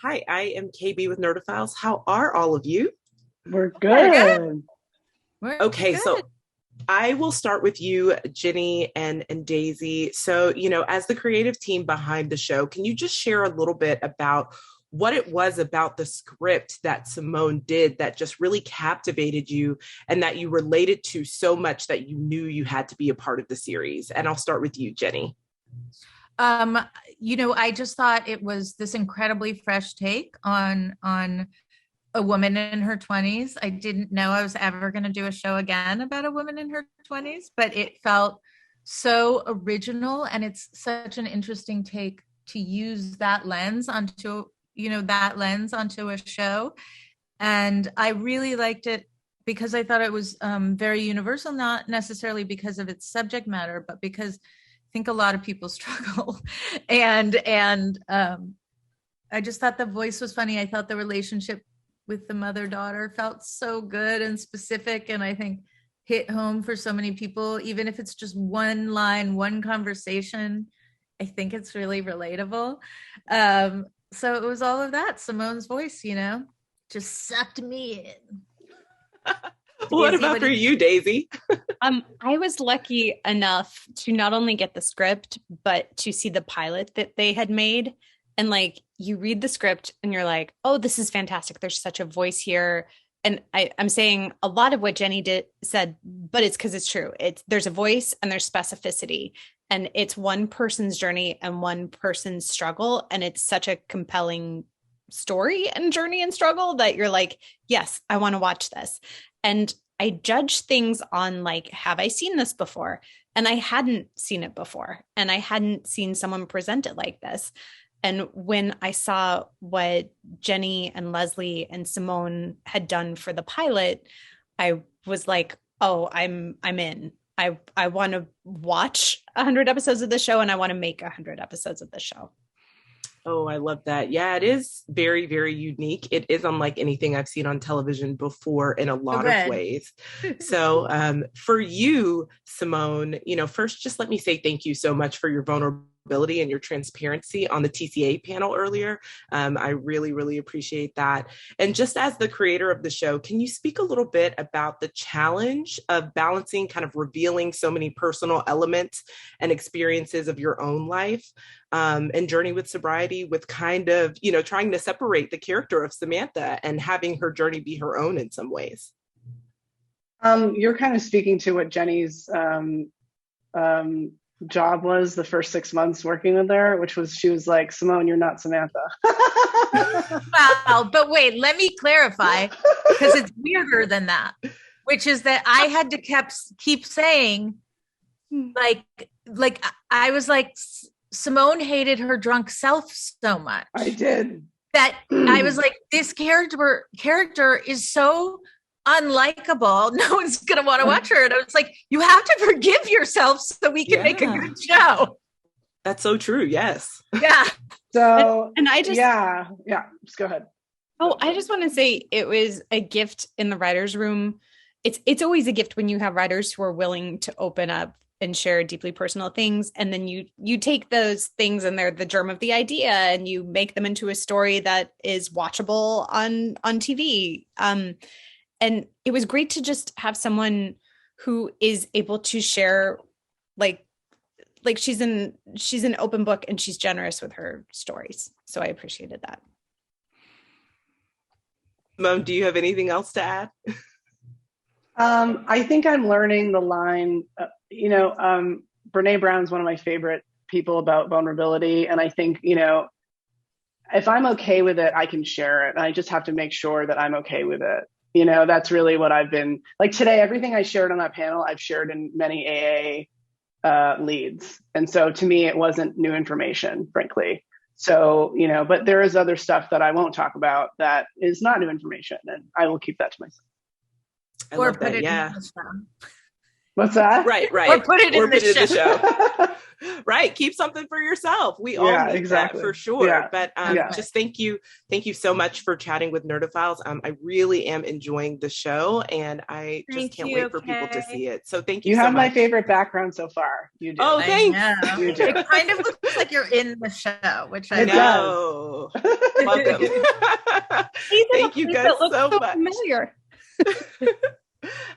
Hi, I am KB with Nerdophiles. How are all of you? We're We're good. good. We're Okay, good. so I will start with you, Jenny and Daisy. So, as the creative team behind the show, can you just share a little bit about what it was about the script that Simone did that just really captivated you and that you related to so much that you knew you had to be a part of the series? And I'll start with you, Jenny. Um, I just thought it was this incredibly fresh take on a woman in her 20s. I didn't know I was ever going to do a show again about a woman in her 20s, but it felt so original, and it's such an interesting take to use that lens onto a show. And I really liked it because I thought it was very universal, not necessarily because of its subject matter, but because I think a lot of people struggle. And I just thought the voice was funny. I thought the relationship with the mother-daughter felt so good and specific, and I think hit home for so many people. Even if it's just one line, one conversation, I think it's really relatable. So it was all of that. Simone's voice, just sucked me in. What Daisy, about what for did you, Daisy? I was lucky enough to not only get the script, but to see the pilot that they had made. And like, you read the script and you're like, oh, this is fantastic. There's such a voice here. And I'm saying a lot of what Jenny said, but it's because it's true. There's a voice and there's specificity, and it's one person's journey and one person's struggle. And it's such a compelling story and journey and struggle that you're like, yes, I want to watch this. And I judge things on like, have I seen this before? And I hadn't seen it before. And I hadn't seen someone present it like this. And when I saw what Jenny and Leslie and Simone had done for the pilot, I was like, oh, I'm in. I want to watch 100 episodes of the show, and I want to make 100 episodes of the show. Oh, I love that. Yeah, it is very, very unique. It is unlike anything I've seen on television before in a lot of good. ways. So, for you, Simone, first, just let me say thank you so much for your vulnerability and your transparency on the TCA panel earlier. I really, really appreciate that. And just as the creator of the show, can you speak a little bit about the challenge of balancing kind of revealing so many personal elements and experiences of your own life? And journey with sobriety with kind of, trying to separate the character of Samantha and having her journey be her own in some ways. You're kind of speaking to what Jenny's job was the first 6 months working with her, which was she was like, Simone, you're not Samantha. Wow, but wait, let me clarify, because it's weirder than that, which is that I had to keep saying, like I was like, Simone hated her drunk self so much. I did. That I was like, this character is so unlikable. No one's going to want to watch her. And I was like, you have to forgive yourself so we can make a good show. That's so true. Yes. Yeah. So, and I just, yeah, just go ahead. Oh, I just want to say it was a gift in the writer's room. It's always a gift when you have writers who are willing to open up and share deeply personal things. And then you take those things and they're the germ of the idea and you make them into a story that is watchable on TV. And it was great to just have someone who is able to share, like she's an open book and she's generous with her stories. So I appreciated that. Mom, do you have anything else to add? I think I'm learning the line, Brene Brown's one of my favorite people about vulnerability. And I think, if I'm okay with it, I can share it. And I just have to make sure that I'm okay with it. That's really what I've been like today. Everything I shared on that panel, I've shared in many AA leads. And so to me, it wasn't new information, frankly. So, but there is other stuff that I won't talk about that is not new information. And I will keep that to myself. I love that. Yeah. What's that? Right. Or put it in the show. Right. Keep something for yourself. We all need that for sure. Yeah. But just thank you so much for chatting with Nerdophiles. I really am enjoying the show, and I just can't wait for people to see it. So thank you so much. You have my favorite background so far. You do. Oh, thanks. You do. It kind of looks like you're in the show, which I know. Welcome. Thank you guys so much. Familiar.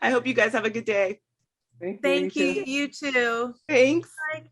I hope you guys have a good day. Thank you. You too. Thanks. Bye.